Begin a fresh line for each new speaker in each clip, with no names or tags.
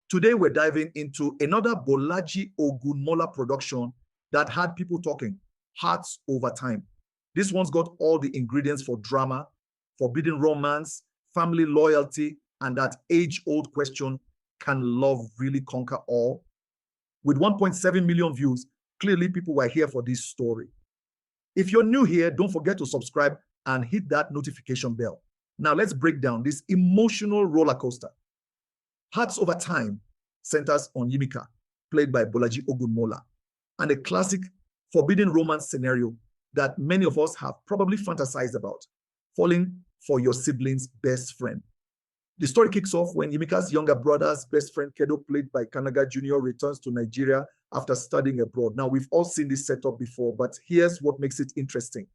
Today, we're diving into another Bolaji Ogunmola production that had people talking, Hearts Over Time. This one's got all the ingredients for drama, forbidden romance, family loyalty, and that age-old question, can love really conquer all? With 1.7 million views, clearly people were here for this story. If you're new here, don't forget to subscribe and hit that notification bell. Now let's break down this emotional roller coaster. Hearts Over Time centers on Yimika, played by Bolaji Ogunmola, and a classic forbidden romance scenario that many of us have probably fantasized about, falling for your sibling's best friend. The story kicks off when Yimika's younger brother's best friend, Kedo, played by Kanaga Jr., returns to Nigeria after studying abroad. Now, we've all seen this setup before, but here's what makes it interesting.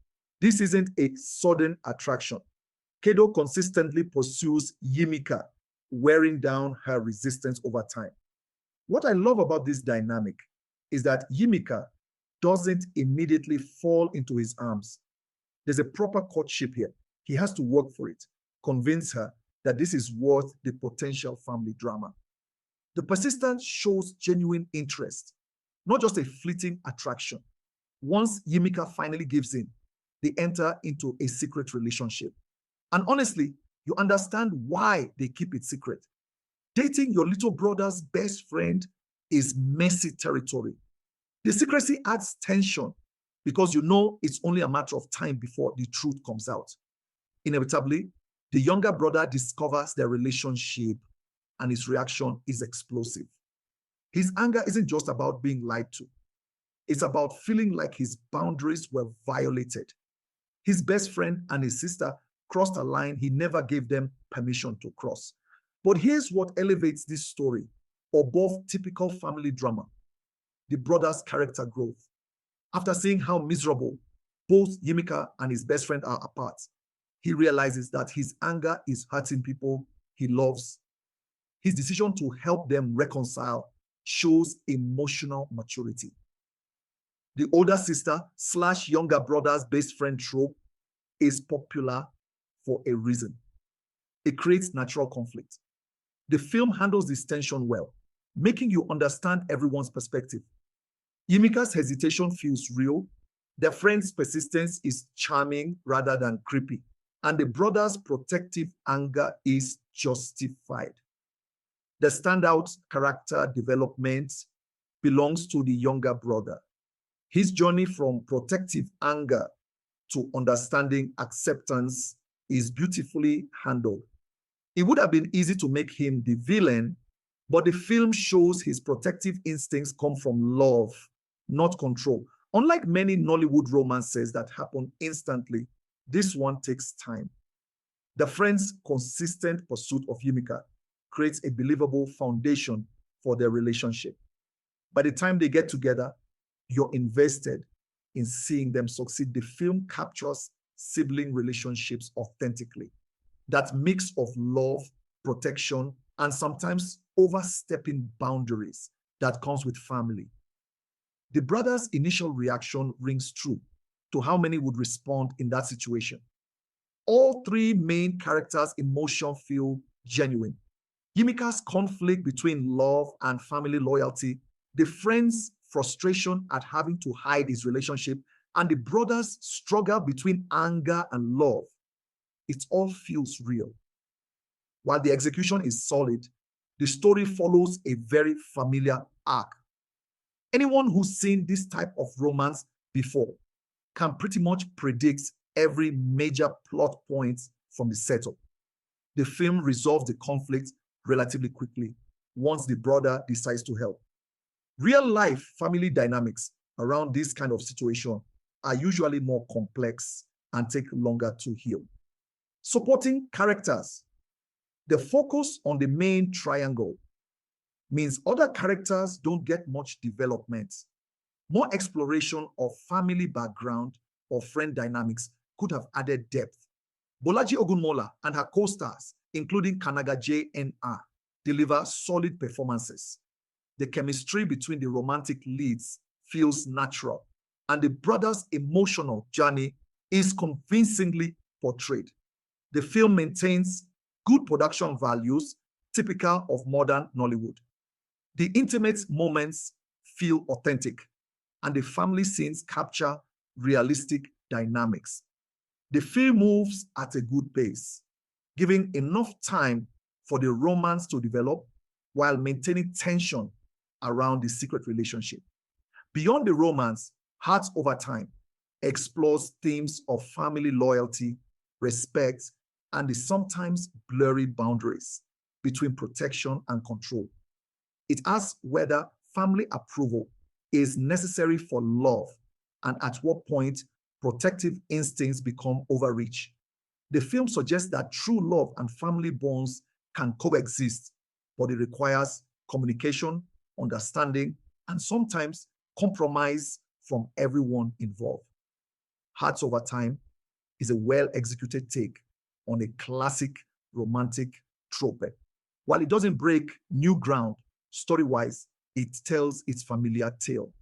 This isn't a sudden attraction. Kedo consistently pursues Yimika, wearing down her resistance over time. What I love about this dynamic is that Yimika doesn't immediately fall into his arms. There's a proper courtship here. He has to work for it, convince her that this is worth the potential family drama. The persistence shows genuine interest, not just a fleeting attraction. Once Yimika finally gives in, they enter into a secret relationship. And honestly, you understand why they keep it secret. Dating your little brother's best friend is messy territory. The secrecy adds tension because you know it's only a matter of time before the truth comes out. Inevitably, the younger brother discovers their relationship and his reaction is explosive. His anger isn't just about being lied to. It's about feeling like his boundaries were violated. His best friend and his sister crossed a line he never gave them permission to cross. But here's what elevates this story above typical family drama: the brother's character growth. After seeing how miserable both Yimika and his best friend are apart, he realizes that his anger is hurting people he loves. His decision to help them reconcile shows emotional maturity. The older sister / younger brother's best friend trope is popular for a reason. It creates natural conflict. The film handles this tension well, making you understand everyone's perspective. Yimika's hesitation feels real. Their friend's persistence is charming rather than creepy. And the brother's protective anger is justified. The standout character development belongs to the younger brother. His journey from protective anger to understanding acceptance is beautifully handled. It would have been easy to make him the villain, but the film shows his protective instincts come from love, not control. Unlike many Nollywood romances that happen instantly, this one takes time. The friend's consistent pursuit of Yimika creates a believable foundation for their relationship. By the time they get together, you're invested in seeing them succeed. The film captures sibling relationships authentically. That mix of love, protection, and sometimes overstepping boundaries that comes with family. The brother's initial reaction rings true to how many would respond in that situation. All three main characters' emotions feel genuine. Yimika's conflict between love and family loyalty, the friend's frustration at having to hide his relationship, and the brother's struggle between anger and love. It all feels real. While the execution is solid, the story follows a very familiar arc. Anyone who's seen this type of romance before can pretty much predict every major plot point from the setup. The film resolves the conflict relatively quickly once the brother decides to help. Real-life family dynamics around this kind of situation are usually more complex and take longer to heal. Supporting characters. The focus on the main triangle means other characters don't get much development. More exploration of family background or friend dynamics could have added depth. Bolaji Ogunmola and her co-stars, including Kanaga JNR, deliver solid performances. The chemistry between the romantic leads feels natural, and the brothers' emotional journey is convincingly portrayed. The film maintains good production values typical of modern Nollywood. The intimate moments feel authentic, and the family scenes capture realistic dynamics. The film moves at a good pace, giving enough time for the romance to develop while maintaining tension around the secret relationship. Beyond the romance, Hearts Over Time explores themes of family loyalty, respect, and the sometimes blurry boundaries between protection and control. It asks whether family approval is necessary for love and at what point protective instincts become overreach. The film suggests that true love and family bonds can coexist, but it requires communication, understanding, and sometimes compromise from everyone involved. Hearts Over Time is a well-executed take on a classic romantic trope. While it doesn't break new ground story-wise, it tells its familiar tale.